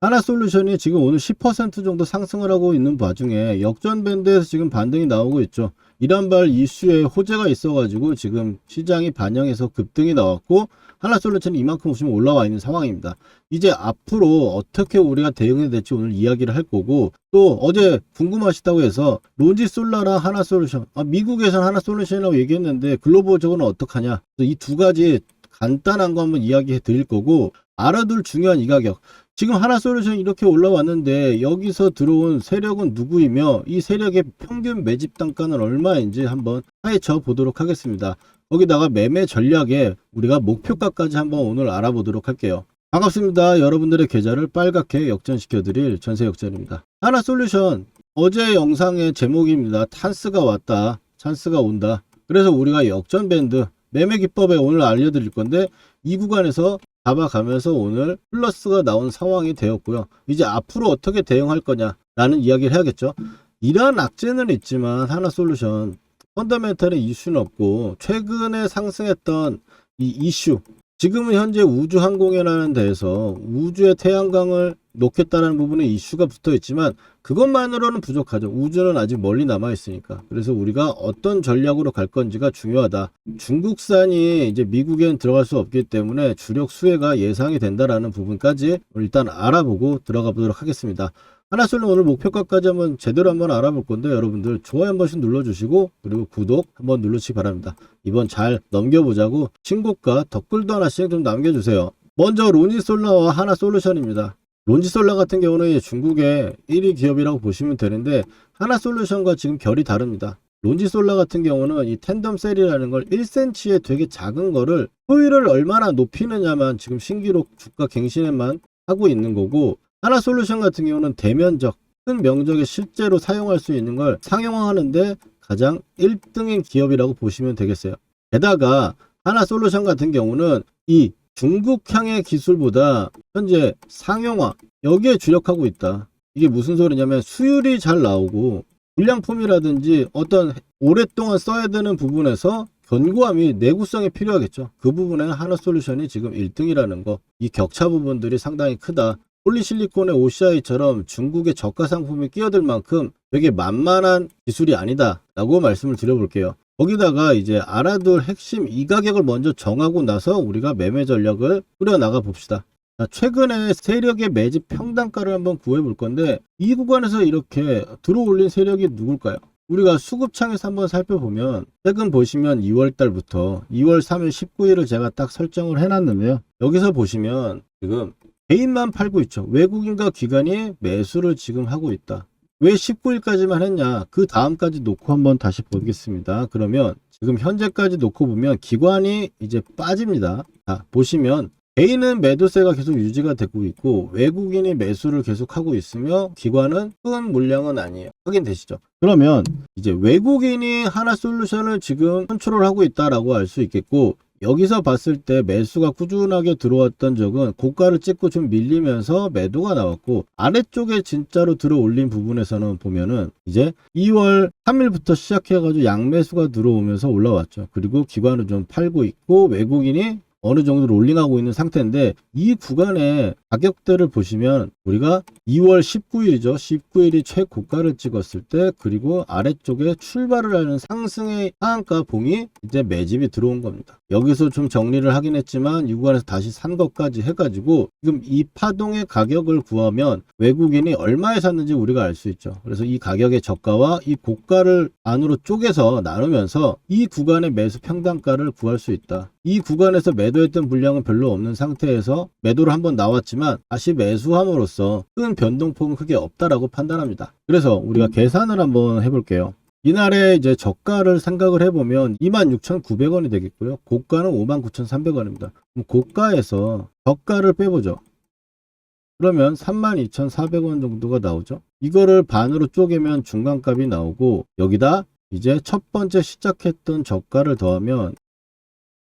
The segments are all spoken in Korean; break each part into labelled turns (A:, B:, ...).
A: 하나솔루션이 지금 오늘 10% 정도 상승을 하고 있는 와중에 역전 밴드에서 지금 반등이 나오고 있죠. 이란발 이슈에 호재가 있어가지고 지금 시장이 반영해서 급등이 나왔고, 하나솔루션이 이만큼 보시면 올라와 있는 상황입니다. 이제 앞으로 어떻게 우리가 대응해야 될지 오늘 이야기를 할 거고, 또 어제 궁금하시다고 해서 론지솔라랑 하나솔루션, 미국에서는 하나솔루션이라고 얘기했는데 글로벌적으로는 어떡하냐, 이 두 가지 간단한 거 한번 이야기해 드릴 거고, 알아둘 중요한 이 가격. 지금 하나솔루션이 이렇게 올라왔는데 여기서 들어온 세력은 누구이며 이 세력의 평균 매집 단가는 얼마인지 한번 파헤쳐 보도록 하겠습니다. 거기다가 매매 전략에 우리가 목표가까지 한번 오늘 알아보도록 할게요. 반갑습니다. 여러분들의 계좌를 빨갛게 역전시켜 드릴 전세역전입니다. 하나솔루션, 어제 영상의 제목입니다. 찬스가 왔다, 찬스가 온다. 그래서 우리가 역전 밴드 매매 기법에 오늘 알려드릴 건데, 이 구간에서 잡아가면서 오늘 플러스가 나온 상황이 되었고요. 이제 앞으로 어떻게 대응할 거냐 라는 이야기를 해야겠죠. 이러한 악재는 있지만 하나솔루션 펀더멘털의 이슈는 없고, 최근에 상승했던 이 이슈, 지금은 현재 우주항공이라는 데에서 우주에 태양광을 놓겠다는 부분에 이슈가 붙어 있지만 그것만으로는 부족하죠. 우주는 아직 멀리 남아 있으니까. 그래서 우리가 어떤 전략으로 갈 건지가 중요하다. 중국산이 이제 미국에는 들어갈 수 없기 때문에 주력 수혜가 예상이 된다라는 부분까지 일단 알아보고 들어가 보도록 하겠습니다. 하나솔루션 오늘 목표가까지 한번 제대로 한번 알아볼 건데, 여러분들 좋아요 한 번씩 눌러주시고 그리고 구독 한번 누르시기 바랍니다. 이번 잘 넘겨보자고 신고가 댓글도 하나씩 좀 남겨주세요. 먼저 론지솔라와 하나솔루션입니다. 론지솔라 같은 경우는 중국의 1위 기업이라고 보시면 되는데, 하나솔루션과 지금 결이 다릅니다. 론지솔라 같은 경우는 이 텐덤 셀이라는 걸 1cm의 되게 작은 거를 효율을 얼마나 높이느냐만 지금 신기록 주가 갱신에만 하고 있는 거고, 하나솔루션 같은 경우는 대면적, 큰 면적에 실제로 사용할 수 있는 걸 상용화하는데 가장 1등인 기업이라고 보시면 되겠어요. 게다가 하나솔루션 같은 경우는 이 중국향의 기술보다 현재 상용화, 여기에 주력하고 있다. 이게 무슨 소리냐면 수율이 잘 나오고 불량품이라든지 어떤 오랫동안 써야 되는 부분에서 견고함이, 내구성이 필요하겠죠. 그 부분에는 하나솔루션이 지금 1등이라는 거, 이 격차 부분들이 상당히 크다. 폴리실리콘의 OCI처럼 중국의 저가 상품이 끼어들 만큼 되게 만만한 기술이 아니다 라고 말씀을 드려볼게요. 거기다가 이제 알아둘 핵심 이 가격을 먼저 정하고 나서 우리가 매매 전략을 꾸려나가 봅시다. 최근에 세력의 매집 평단가를 한번 구해 볼 건데, 이 구간에서 이렇게 들어올린 세력이 누굴까요? 우리가 수급창에서 한번 살펴보면, 최근 보시면 2월달부터 2월 3일 19일을 제가 딱 설정을 해놨는데요. 여기서 보시면 지금 개인만 팔고 있죠. 외국인과 기관이 매수를 지금 하고 있다. 왜 19일까지만 했냐, 그 다음까지 놓고 한번 다시 보겠습니다. 그러면 지금 현재까지 놓고 보면 기관이 이제 빠집니다. 자, 보시면 개인은 매도세가 계속 유지가 되고 있고 외국인이 매수를 계속 하고 있으며 기관은 큰 물량은 아니에요. 확인되시죠? 그러면 이제 외국인이 하나솔루션을 지금 컨트롤하고 있다라고 알 수 있겠고, 여기서 봤을 때 매수가 꾸준하게 들어왔던 적은 고가를 찍고 좀 밀리면서 매도가 나왔고, 아래쪽에 진짜로 들어 올린 부분에서는 보면은 이제 2월 3일부터 시작해가지고 양매수가 들어오면서 올라왔죠. 그리고 기관은 좀 팔고 있고 외국인이 어느 정도 롤링하고 있는 상태인데, 이 구간의 가격대를 보시면 우리가 2월 19일이죠. 19일이 최고가를 찍었을 때, 그리고 아래쪽에 출발을 하는 상승의 하한가 봉이 이제 매집이 들어온 겁니다. 여기서 좀 정리를 하긴 했지만 이 구간에서 다시 산 것까지 해가지고 지금 이 파동의 가격을 구하면 외국인이 얼마에 샀는지 우리가 알 수 있죠. 그래서 이 가격의 저가와 이 고가를 안으로 쪼개서 나누면서 이 구간의 매수 평단가를 구할 수 있다. 이 구간에서 매도했던 물량은 별로 없는 상태에서 매도를 한번 나왔지만 다시 매수함으로써 큰 변동폭은 크게 없다라고 판단합니다. 그래서 우리가 계산을 한번 해볼게요. 이날에 이제 저가를 생각을 해보면 26,900원이 되겠고요. 고가는 59,300원입니다. 그럼 고가에서 저가를 빼보죠. 그러면 32,400원 정도가 나오죠. 이거를 반으로 쪼개면 중간값이 나오고, 여기다 이제 첫 번째 시작했던 저가를 더하면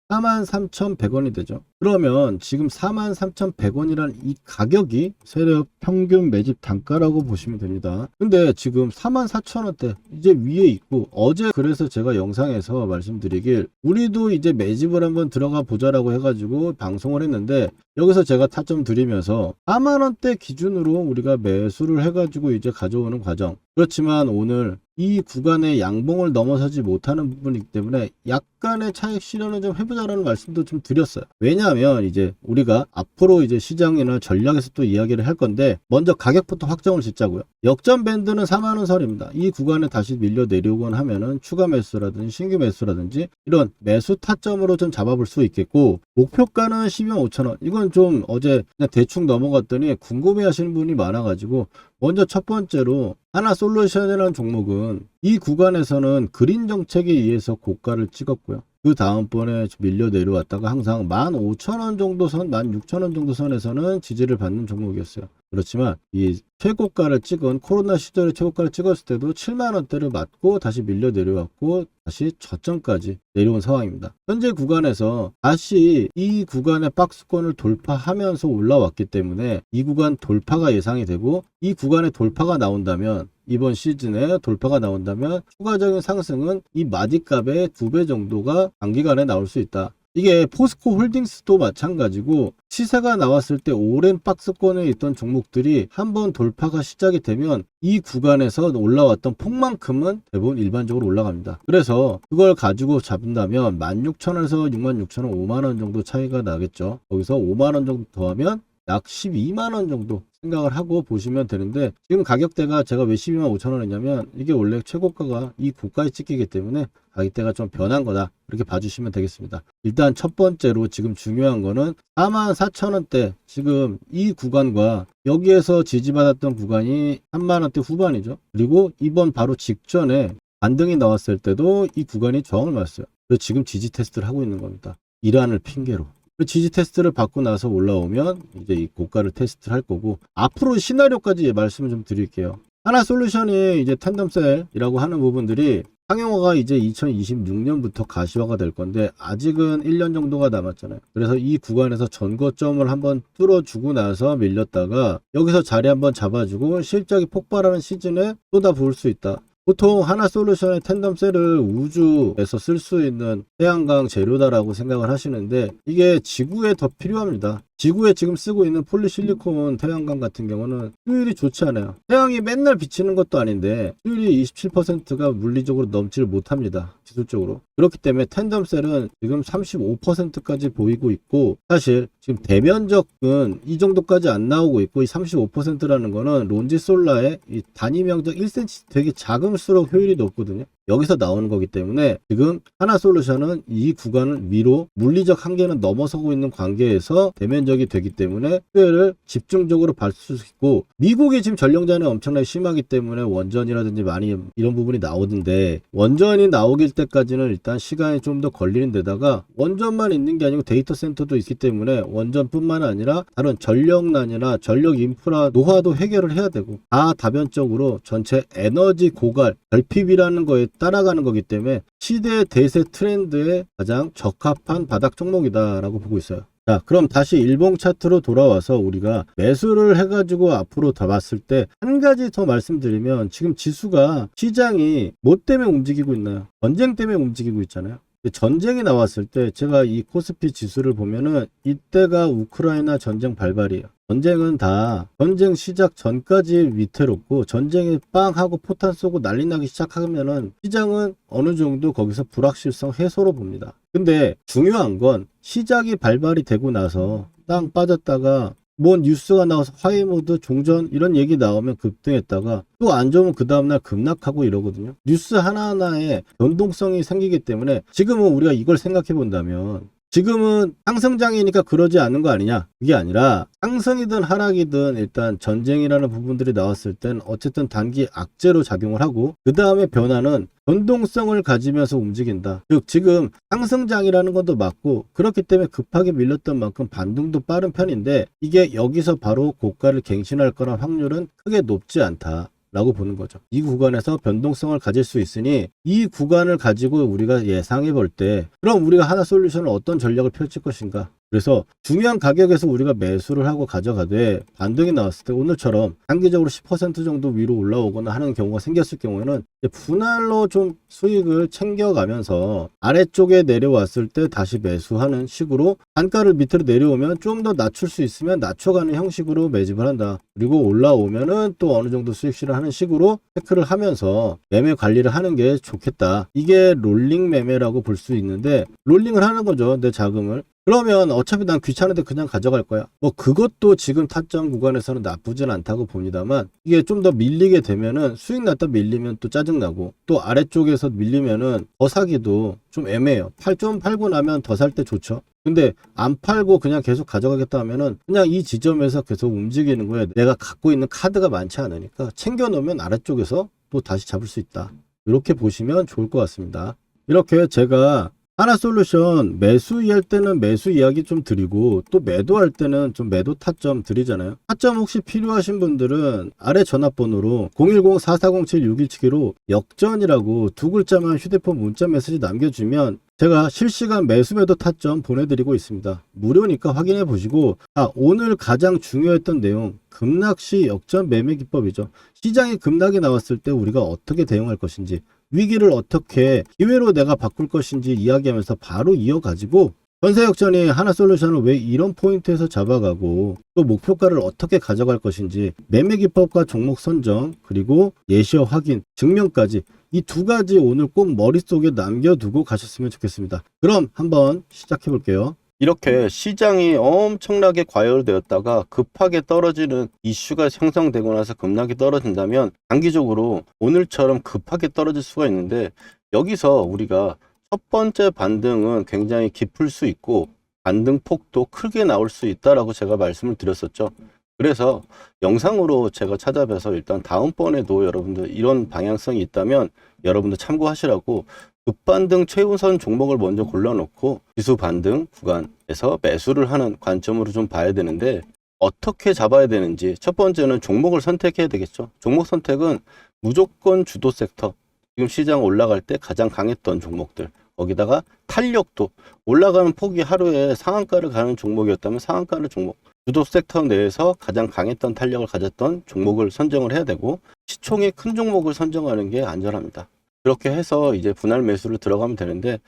A: 43,100원이 되죠. 그러면 지금 43,100원이라는 이 가격이 세력 평균 매집 단가라고 보시면 됩니다. 근데 지금 44,000원대 이제 위에 있고, 어제 그래서 제가 영상에서 말씀드리길 우리도 이제 매집을 한번 들어가 보자라고 해가지고 방송을 했는데, 여기서 제가 타점 드리면서 4만원대 기준으로 우리가 매수를 해가지고 이제 가져오는 과정. 그렇지만 오늘 이 구간의 양봉을 넘어서지 못하는 부분이기 때문에 약간의 차익 실현을 좀 해보자라는 말씀도 좀 드렸어요. 왜냐하면 이제 우리가 앞으로 이제 시장이나 전략에서 또 이야기를 할 건데, 먼저 가격부터 확정을 짓자고요. 역전 밴드는 4만원 선입니다. 이 구간에 다시 밀려 내려오곤 하면은 추가 매수라든지 신규 매수라든지 이런 매수 타점으로 좀 잡아볼 수 있겠고, 목표가는 12만 5천원. 이건 좀 어제 그냥 대충 넘어갔더니 궁금해 하시는 분이 많아가지고, 먼저 첫 번째로 하나솔루션이라는 종목은 이 구간에서는 그린 정책에 의해서 고가를 찍었고요. 그 다음번에 밀려 내려왔다가 항상 15,000원 정도 선, 16,000원 정도 선에서는 지지를 받는 종목이었어요. 그렇지만 이 최고가를 찍은, 코로나 시절에 최고가를 찍었을 때도 7만원대를 맞고 다시 밀려 내려왔고 다시 저점까지 내려온 상황입니다. 현재 구간에서 다시 이 구간의 박스권을 돌파하면서 올라왔기 때문에 이 구간 돌파가 예상이 되고, 이 구간에 돌파가 나온다면, 이번 시즌에 돌파가 나온다면 추가적인 상승은 이 마디값의 2배 정도가 단기간에 나올 수 있다. 이게 포스코 홀딩스도 마찬가지고, 시세가 나왔을 때 오랜 박스권에 있던 종목들이 한번 돌파가 시작이 되면 이 구간에서 올라왔던 폭만큼은 대부분 일반적으로 올라갑니다. 그래서 그걸 가지고 잡는다면 16,000원에서 66,000원, 5만원 정도 차이가 나겠죠. 거기서 5만원 정도 더하면 약 12만원 정도 생각을 하고 보시면 되는데, 지금 가격대가 제가 왜 12만 5천원 했냐면, 이게 원래 최고가가 이 고가에 찍히기 때문에 가격대가 좀 변한 거다, 이렇게 봐주시면 되겠습니다. 일단 첫 번째로 지금 중요한 거는 44,000원대, 지금 이 구간과 여기에서 지지받았던 구간이 3만원대 후반이죠. 그리고 이번 바로 직전에 반등이 나왔을 때도 이 구간이 저항을 맞았어요. 그래서 지금 지지 테스트를 하고 있는 겁니다. 이란을 핑계로. 지지 테스트를 받고 나서 올라오면 이제 이 고가를 테스트를 할 거고, 앞으로 시나리오까지 말씀을 좀 드릴게요. 하나솔루션이 이제 텐덤셀이라고 하는 부분들이 상용화가 이제 2026년부터 가시화가 될 건데, 아직은 1년 정도가 남았잖아요. 그래서 이 구간에서 전고점을 한번 뚫어주고 나서 밀렸다가 여기서 자리 한번 잡아주고 실적이 폭발하는 시즌에 쏟아부을 수 있다. 보통 하나솔루션의 텐덤셀을 우주에서 쓸 수 있는 태양광 재료다라고 생각을 하시는데, 이게 지구에 더 필요합니다. 지구에 지금 쓰고 있는 폴리실리콘 태양광 같은 경우는 효율이 좋지 않아요. 태양이 맨날 비치는 것도 아닌데 효율이 27%가 물리적으로 넘지를 못합니다. 기술적으로. 그렇기 때문에 텐덤셀은 지금 35%까지 보이고 있고, 사실 지금 대면적은 이 정도까지 안 나오고 있고, 이 35%라는 거는 론지솔라의 이 단위 면적 1cm 되게 작을수록 효율이 높거든요. 여기서 나오는 거기 때문에 지금 하나솔루션은 이 구간을 위로 물리적 한계는 넘어서고 있는 관계에서 대면적이 되기 때문에 수혜를 집중적으로 받을 수 있고, 미국이 지금 전력난이 엄청나게 심하기 때문에 원전이라든지 많이 이런 부분이 나오는데, 원전이 나오길 때까지는 일단 시간이 좀 더 걸리는 데다가, 원전만 있는 게 아니고 데이터 센터도 있기 때문에 원전뿐만 아니라 다른 전력난이나 전력 인프라 노화도 해결을 해야 되고, 다 다변적으로 전체 에너지 고갈 결핍이라는 거에 따라가는 거기 때문에 시대 대세 트렌드에 가장 적합한 바닥 종목이다라고 보고 있어요. 자, 그럼 다시 일봉 차트로 돌아와서 우리가 매수를 해가지고 앞으로 더 봤을 때 한 가지 더 말씀드리면, 지금 지수가 시장이 뭐 때문에 움직이고 있나요? 전쟁 때문에 움직이고 있잖아요. 전쟁이 나왔을 때 제가 이 코스피 지수를 보면은 이때가 우크라이나 전쟁 발발이에요. 전쟁은 다 전쟁 시작 전까지 위태롭고, 전쟁에 빵 하고 포탄 쏘고 난리 나기 시작하면은 시장은 어느 정도 거기서 불확실성 해소로 봅니다. 근데 중요한 건 시작이 발발이 되고 나서 땅 빠졌다가 뭐 뉴스가 나와서 하이모드 종전 이런 얘기 나오면 급등했다가 또 안 좋으면 그 다음날 급락하고 이러거든요. 뉴스 하나하나에 변동성이 생기기 때문에 지금은 우리가 이걸 생각해 본다면, 지금은 상승장이니까 그러지 않는 거 아니냐, 그게 아니라 상승이든 하락이든 일단 전쟁이라는 부분들이 나왔을 땐 어쨌든 단기 악재로 작용을 하고, 그 다음에 변화는 변동성을 가지면서 움직인다. 즉 지금 상승장이라는 것도 맞고, 그렇기 때문에 급하게 밀렸던 만큼 반등도 빠른 편인데, 이게 여기서 바로 고가를 갱신할 거란 확률은 크게 높지 않다 라고 보는 거죠. 이 구간에서 변동성을 가질 수 있으니, 이 구간을 가지고 우리가 예상해 볼 때 그럼 우리가 하나솔루션을 어떤 전략을 펼칠 것인가, 그래서 중요한 가격에서 우리가 매수를 하고 가져가되 반등이 나왔을 때 오늘처럼 단기적으로 10% 정도 위로 올라오거나 하는 경우가 생겼을 경우에는 분할로 좀 수익을 챙겨가면서 아래쪽에 내려왔을 때 다시 매수하는 식으로 단가를 밑으로 내려오면 좀 더 낮출 수 있으면 낮춰가는 형식으로 매집을 한다. 그리고 올라오면은 또 어느 정도 수익 실현하는 식으로 체크를 하면서 매매 관리를 하는 게 좋겠다. 이게 롤링 매매라고 볼 수 있는데 롤링을 하는 거죠. 내 자금을. 그러면 어차피 난 귀찮은데 그냥 가져갈 거야. 뭐 그것도 지금 타점 구간에서는 나쁘진 않다고 봅니다만 이게 좀 더 밀리게 되면은 수익 났다 밀리면 또 짜증나고 또 아래쪽에서 밀리면은 더 사기도 좀 애매해요. 좀 팔고 나면 더 살 때 좋죠. 근데 안 팔고 그냥 계속 가져가겠다 하면은 그냥 이 지점에서 계속 움직이는 거예요. 내가 갖고 있는 카드가 많지 않으니까 챙겨 놓으면 아래쪽에서 또 다시 잡을 수 있다. 이렇게 보시면 좋을 것 같습니다. 이렇게 제가 하나솔루션 매수할 때는 매수 이야기 좀 드리고 또 매도할 때는 좀 매도 타점 드리잖아요. 타점 혹시 필요하신 분들은 아래 전화번호로 010-4407-6172로 역전이라고 두 글자만 휴대폰 문자 메시지 남겨주면 제가 실시간 매수 매도 타점 보내드리고 있습니다. 무료니까 확인해 보시고 오늘 가장 중요했던 내용 급락시 역전 매매 기법이죠. 시장에 급락이 나왔을 때 우리가 어떻게 대응할 것인지 위기를 어떻게 기회로 내가 바꿀 것인지 이야기하면서 바로 이어가지고 전세 역전이 하나솔루션을 왜 이런 포인트에서 잡아가고 또 목표가를 어떻게 가져갈 것인지 매매 기법과 종목 선정 그리고 예시어 확인 증명까지 이 두 가지 오늘 꼭 머릿속에 남겨두고 가셨으면 좋겠습니다. 그럼 한번 시작해 볼게요. 이렇게 시장이 엄청나게 과열되었다가 급하게 떨어지는 이슈가 형성되고 나서 급락이 떨어진다면 단기적으로 오늘처럼 급하게 떨어질 수가 있는데 여기서 우리가 첫 번째 반등은 굉장히 깊을 수 있고 반등 폭도 크게 나올 수 있다라고 제가 말씀을 드렸었죠. 그래서 영상으로 제가 찾아뵈서 일단 다음번에도 여러분들 이런 방향성이 있다면 여러분들 참고하시라고 급반등 최우선 종목을 먼저 골라놓고 지수 반등 구간에서 매수를 하는 관점으로 좀 봐야 되는데 어떻게 잡아야 되는지 첫 번째는 종목을 선택해야 되겠죠. 종목 선택은 무조건 주도 섹터 지금 시장 올라갈 때 가장 강했던 종목들 거기다가 탄력도 올라가는 폭이 하루에 상한가를 가는 종목이었다면 상한가를 종목 주도 섹터 내에서 가장 강했던 탄력을 가졌던 종목을 선정을 해야 되고 시총이 큰 종목을 선정하는 게 안전합니다. 그렇게 해서 이제 분할 매수를 들어가면 되는데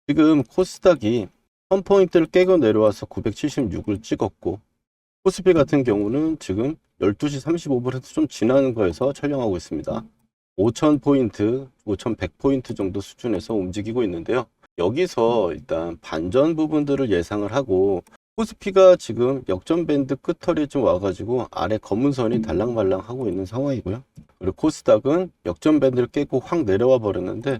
A: 지금 코스닥이 1000포인트를 깨고 내려와서 976을 찍었고 코스피 같은 경우는 지금 12시 35분에서 좀 지나는 거에서 촬영하고 있습니다. 5000포인트, 5100포인트 정도 수준에서 움직이고 있는데요. 여기서 일단 반전 부분들을 예상을 하고 코스피가 지금 역전 밴드 끝털이 좀 와가지고 아래 검은 선이 달랑말랑 하고 있는 상황이고요. 그리고 코스닥은 역전 밴드를 깨고 확 내려와 버렸는데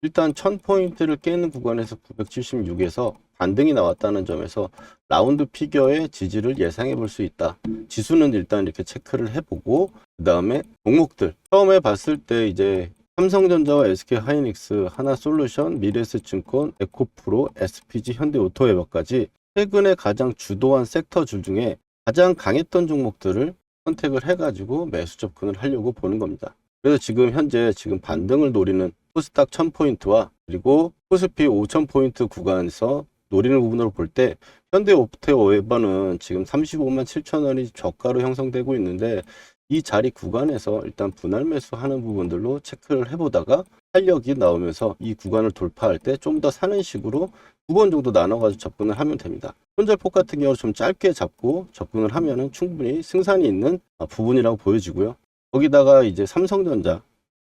A: 일단 1000포인트를 깨는 구간에서 976에서 반등이 나왔다는 점에서 라운드 피겨의 지지를 예상해 볼 수 있다. 지수는 일단 이렇게 체크를 해보고 그 다음에 종목들 처음에 봤을 때 이제 삼성전자와 SK하이닉스, 하나솔루션, 미래에셋증권, 에코프로, SPG, 현대오토웨버까지 최근에 가장 주도한 섹터줄 중에 가장 강했던 종목들을 선택을 해가지고 매수 접근을 하려고 보는 겁니다. 그래서 지금 현재 반등을 노리는 코스닥 1000포인트와 그리고 코스피 5000포인트 구간에서 노리는 부분으로 볼 때 현대오토웨버는 지금 35만 7천원이 저가로 형성되고 있는데 이 자리 구간에서 일단 분할 매수하는 부분들로 체크를 해보다가 탄력이 나오면서 이 구간을 돌파할 때 좀 더 사는 식으로 2번 정도 나눠가지고 접근을 하면 됩니다. 손절폭 같은 경우는 좀 짧게 잡고 접근을 하면은 충분히 승산이 있는 부분이라고 보여지고요. 거기다가 이제 삼성전자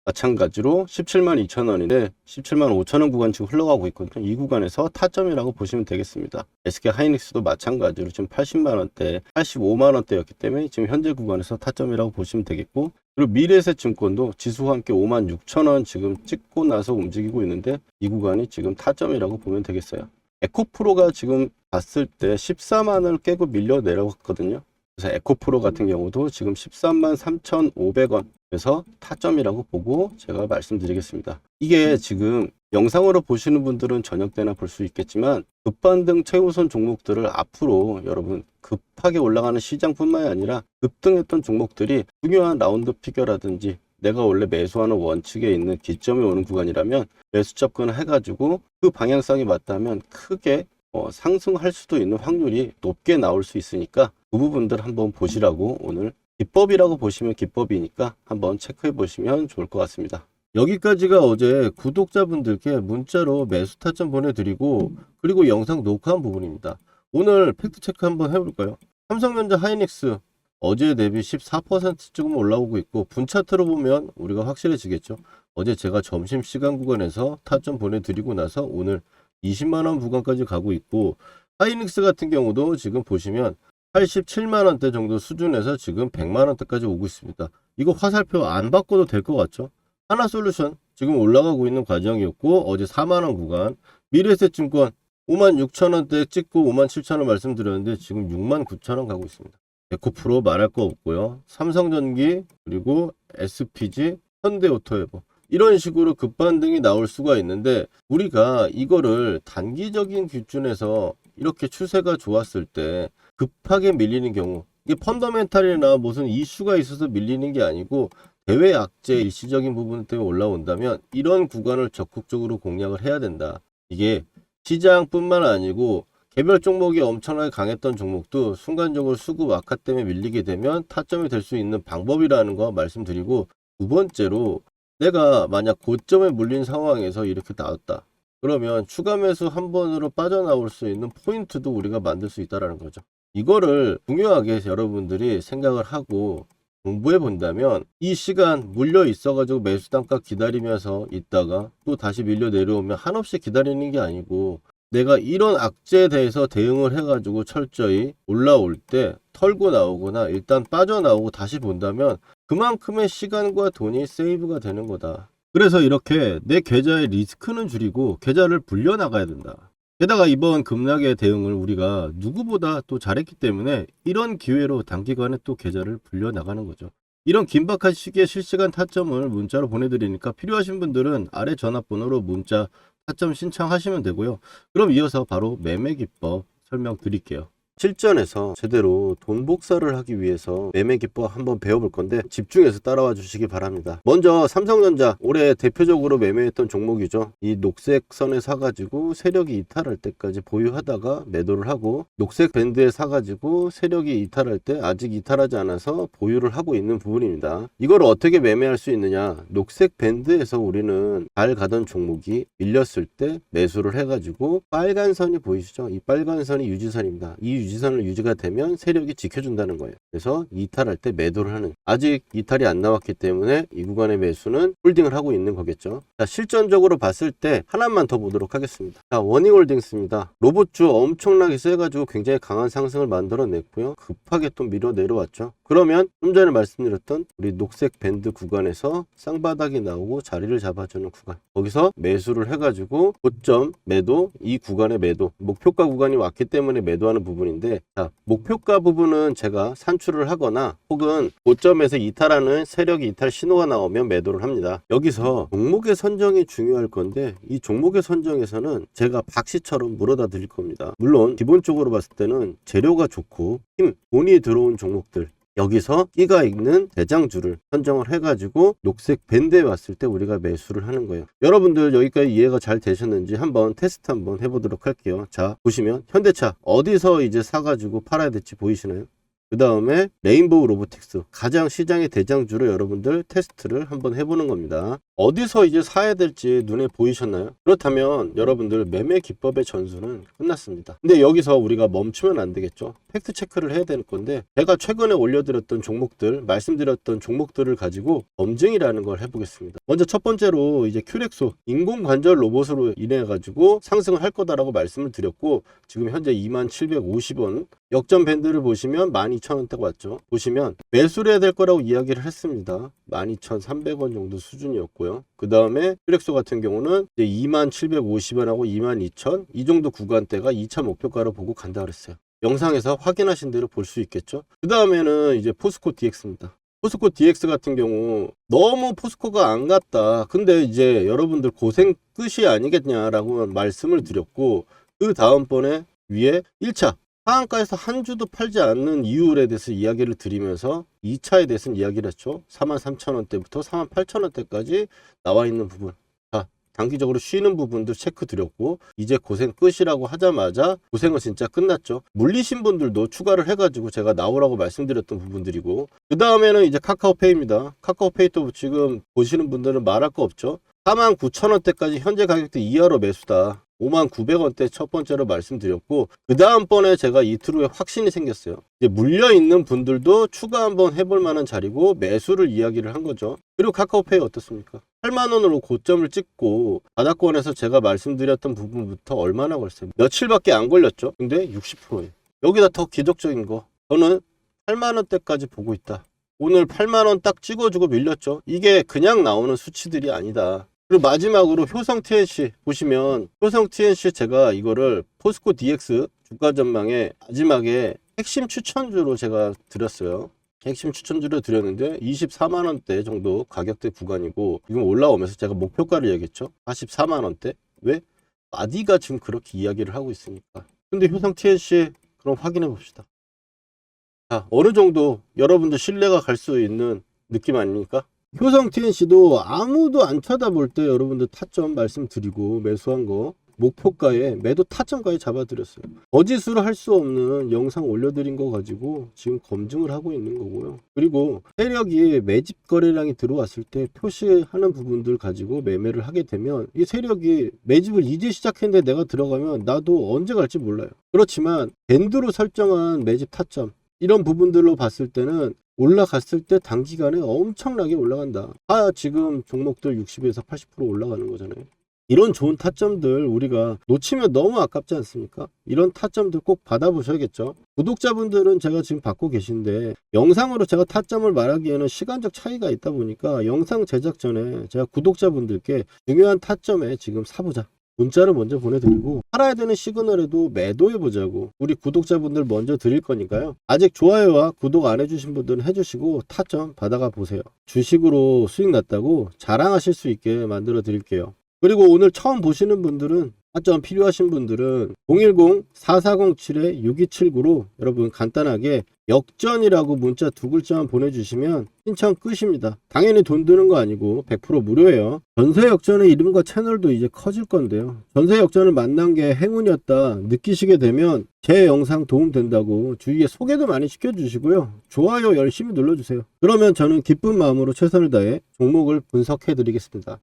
A: 마찬가지로 17만 2천원인데 17만 5천원 구간 지금 흘러가고 있거든요. 이 구간에서 타점이라고 보시면 되겠습니다. SK하이닉스도 마찬가지로 지금 80만원대, 85만원대였기 때문에 지금 현재 구간에서 타점이라고 보시면 되겠고 그리고 미래에셋증권도 지수와 함께 5만 6천원 지금 찍고 나서 움직이고 있는데 이 구간이 지금 타점이라고 보면 되겠어요. 에코프로가 지금 봤을 때 14만원을 깨고 밀려 내려갔거든요. 그래서 에코프로 같은 경우도 지금 13만 3,500원 그래서 타점이라고 보고 제가 말씀드리겠습니다. 이게 지금 영상으로 보시는 분들은 저녁 때나 볼 수 있겠지만 급반등 최우선 종목들을 앞으로 여러분 급하게 올라가는 시장뿐만이 아니라 급등했던 종목들이 중요한 라운드 피겨라든지 내가 원래 매수하는 원칙에 있는 기점이 오는 구간이라면 매수 접근을 해가지고 그 방향성이 맞다면 크게
B: 상승할 수도 있는 확률이 높게 나올 수 있으니까 그 부분들 한번 보시라고 오늘 기법이라고 보시면 기법이니까 한번 체크해 보시면 좋을 것 같습니다.
A: 여기까지가 어제 구독자분들께 문자로 매수 타점 보내드리고 그리고 영상 녹화한 부분입니다. 오늘 팩트체크 한번 해볼까요? 삼성전자 하이닉스 어제 대비 14% 조금 올라오고 있고 분 차트로 보면 우리가 확실해지겠죠. 어제 제가 점심시간 구간에서 타점 보내드리고 나서 오늘 20만원 구간까지 가고 있고 하이닉스 같은 경우도 지금 보시면 87만원대 정도 수준에서 지금 100만원대까지 오고 있습니다. 이거 화살표 안 바꿔도 될 것 같죠? 하나솔루션 지금 올라가고 있는 과정이었고 어제 4만원 구간 미래에셋증권 56,000원대 찍고 57,000원 말씀드렸는데 지금 69,000원 가고 있습니다. 에코프로 말할 거 없고요. 삼성전기 그리고 SPG 현대오토에버 이런 식으로 급반등이 나올 수가 있는데 우리가 이거를 단기적인 기준에서 이렇게 추세가 좋았을 때 급하게 밀리는 경우 이게 펀더멘탈이나 무슨 이슈가 있어서 밀리는 게 아니고 대외 악재 일시적인 부분 때문에 올라온다면 이런 구간을 적극적으로 공략을 해야 된다. 이게 시장뿐만 아니고 개별 종목이 엄청나게 강했던 종목도 순간적으로 수급 악화 때문에 밀리게 되면 타점이 될 수 있는 방법이라는 거 말씀드리고 두 번째로 내가 만약 고점에 물린 상황에서 이렇게 나왔다. 그러면 추가 매수 한 번으로 빠져나올 수 있는 포인트도 우리가 만들 수 있다는 거죠. 이거를 중요하게 여러분들이 생각을 하고 공부해 본다면 이 시간 물려 있어 가지고 매수 단가 기다리면서 있다가 또 다시 밀려 내려오면 한없이 기다리는 게 아니고 내가 이런 악재에 대해서 대응을 해 가지고 철저히 올라올 때 털고 나오거나 일단 빠져나오고 다시 본다면 그만큼의 시간과 돈이 세이브가 되는 거다. 그래서 이렇게 내 계좌의 리스크는 줄이고 계좌를 불려 나가야 된다. 게다가 이번 급락의 대응을 우리가 누구보다 또 잘했기 때문에 이런 기회로 단기간에 또 계좌를 불려 나가는 거죠. 이런 긴박한 시기에 실시간 타점을 문자로 보내드리니까 필요하신 분들은 아래 전화번호로 문자 타점 신청하시면 되고요. 그럼 이어서 바로 매매 기법 설명드릴게요.
B: 실전에서 제대로 돈 복사를 하기 위해서 매매 기법 한번 배워볼 건데 집중해서 따라와 주시기 바랍니다. 먼저 삼성전자 올해 대표적으로 매매했던 종목이죠. 이 녹색 선에 사가지고 세력이 이탈할 때까지 보유하다가 매도를 하고 녹색 밴드에 사가지고 세력이 이탈할 때 아직 이탈하지 않아서 보유를 하고 있는 부분입니다. 이걸 어떻게 매매할 수 있느냐, 녹색 밴드에서 우리는 잘 가던 종목이 밀렸을 때 매수를 해가지고 빨간 선이 보이시죠? 이 빨간 선이 유지선입니다. 이 유지선을 유지가 되면 세력이 지켜준다는 거예요. 그래서 이탈할 때 매도를 하는, 아직 이탈이 안 나왔기 때문에 이 구간의 매수는 홀딩을 하고 있는 거겠죠. 자, 실전적으로 봤을 때 하나만 더 보도록 하겠습니다. 자, 워닝홀딩스입니다. 로봇주 엄청나게 세가지고 굉장히 강한 상승을 만들어냈고요. 급하게 또 밀어 내려왔죠. 그러면 좀 전에 말씀드렸던 우리 녹색 밴드 구간에서 쌍바닥이 나오고 자리를 잡아주는 구간, 거기서 매수를 해가지고 고점 매도, 이 구간의 매도, 목표가 구간이 왔기 때문에 매도하는 부분인데, 자, 목표가 부분은 제가 산출을 하거나 혹은 고점에서 이탈하는 세력이 이탈 신호가 나오면 매도를 합니다. 여기서 종목의 선정이 중요할 건데 이 종목의 선정에서는 제가 박씨처럼 물어다 드릴 겁니다. 물론 기본적으로 봤을 때는 재료가 좋고 힘, 돈이 들어온 종목들, 여기서 끼가 있는 대장주를 선정을 해가지고 녹색 밴드에 왔을 때 우리가 매수를 하는 거예요. 여러분들 여기까지 이해가 잘 되셨는지 한번 테스트 한번 해보도록 할게요. 자, 보시면 현대차 어디서 이제 사가지고 팔아야 될지 보이시나요? 그 다음에 레인보우 로보틱스, 가장 시장의 대장주로 여러분들 테스트를 한번 해보는 겁니다. 어디서 이제 사야 될지 눈에 보이셨나요? 그렇다면 여러분들 매매 기법의 전수는 끝났습니다. 근데 여기서 우리가 멈추면 안 되겠죠. 팩트 체크를 해야 될 건데, 제가 최근에 올려드렸던 종목들, 말씀드렸던 종목들을 가지고 검증이라는 걸 해보겠습니다. 먼저 첫 번째로 이제 큐렉소 인공관절 로봇으로 인해 가지고 상승을 할 거다라고 말씀을 드렸고, 지금 현재 2750원 역전 밴드를 보시면 12,000원대가 왔죠. 보시면 매수를 해야 될 거라고 이야기를 했습니다. 12,300원 정도 수준이었고요. 그 다음에 큐렉소 같은 경우는 이제 2750원하고 22,000, 이 정도 구간대가 2차 목표가로 보고 간다 그랬어요. 영상에서 확인하신 대로 볼 수 있겠죠. 그 다음에는 이제 포스코 DX입니다. 포스코 DX 같은 경우 너무 포스코가 안 갔다. 근데 이제 여러분들 고생 끝이 아니겠냐라고 말씀을 드렸고, 그 다음번에 위에 1차 하한가에서 한 주도 팔지 않는 이유에 대해서 이야기를 드리면서 2차에 대해서는 이야기를 했죠. 43,000원대부터 48,000원대까지 나와 있는 부분. 자, 단기적으로 쉬는 부분도 체크 드렸고 이제 고생 끝이라고 하자마자 고생은 진짜 끝났죠. 물리신 분들도 추가를 해가지고 제가 나오라고 말씀드렸던 부분들이고, 그 다음에는 이제 카카오페이입니다. 카카오페이도 지금 보시는 분들은 말할 거 없죠. 49,000원대까지 현재 가격대 이하로 매수다. 59,900원대 첫 번째로 말씀드렸고, 그 다음번에 제가 이틀 후에 확신이 생겼어요. 이제 물려있는 분들도 추가 한번 해볼 만한 자리고 매수를 이야기를 한 거죠. 그리고 카카오페이 어떻습니까? 8만원으로 고점을 찍고 바닥권에서 제가 말씀드렸던 부분부터 얼마나 걸렸어요? 며칠밖에 안 걸렸죠. 근데 60%예요. 여기다 더 기적적인 거, 저는 8만원대까지 보고 있다. 오늘 8만원 딱 찍어주고 밀렸죠. 이게 그냥 나오는 수치들이 아니다. 그리고 마지막으로 효성 TNC 보시면, 효성 TNC 제가 이거를 포스코 DX 주가 전망에 마지막에 핵심 추천주로 제가 드렸어요. 핵심 추천주로 드렸는데 24만원대 정도 가격대 구간이고, 지금 올라오면서 제가 목표가를 얘기했죠. 44만원대. 왜? 마디가 지금 그렇게 이야기를 하고 있으니까. 근데 효성 TNC 그럼 확인해 봅시다. 자, 어느 정도 여러분들 신뢰가 갈 수 있는 느낌 아닙니까? 효성 TNC도 아무도 안 쳐다볼 때 여러분들 타점 말씀드리고 매수한 거 목표가에 매도 타점가에 잡아드렸어요. 거짓으로 할 수 없는 영상 올려드린 거 가지고 지금 검증을 하고 있는 거고요. 그리고 세력이 매집 거래량이 들어왔을 때 표시하는 부분들 가지고 매매를 하게 되면 이 세력이 매집을 이제 시작했는데 내가 들어가면 나도 언제 갈지 몰라요. 그렇지만 밴드로 설정한 매집 타점 이런 부분들로 봤을 때는 올라갔을 때 단기간에 엄청나게 올라간다. 지금 종목들 60에서 80% 올라가는 거잖아요. 이런 좋은 타점들 우리가 놓치면 너무 아깝지 않습니까? 이런 타점들 꼭 받아보셔야겠죠. 구독자분들은 제가 지금 받고 계신데 영상으로 제가 타점을 말하기에는 시간적 차이가 있다 보니까 영상 제작 전에 제가 구독자분들께 중요한 타점에 지금 사보자 문자를 먼저 보내드리고, 팔아야 되는 시그널에도 매도해보자고 우리 구독자분들 먼저 드릴 거니까요. 아직 좋아요와 구독 안 해주신 분들은 해주시고 타점 받아가 보세요. 주식으로 수익 났다고 자랑하실 수 있게 만들어 드릴게요. 그리고 오늘 처음 보시는 분들은, 타점 필요하신 분들은 010-4407-6279로 여러분 간단하게 역전이라고 문자 2글자만 보내주시면 신청 끝입니다. 당연히 돈 드는 거 아니고 100% 무료예요. 전세 역전의 이름과 채널도 이제 커질 건데요. 전세 역전을 만난 게 행운이었다 느끼시게 되면 제 영상 도움 된다고 주위에 소개도 많이 시켜주시고요. 좋아요 열심히 눌러주세요. 그러면 저는 기쁜 마음으로 최선을 다해 종목을 분석해 드리겠습니다.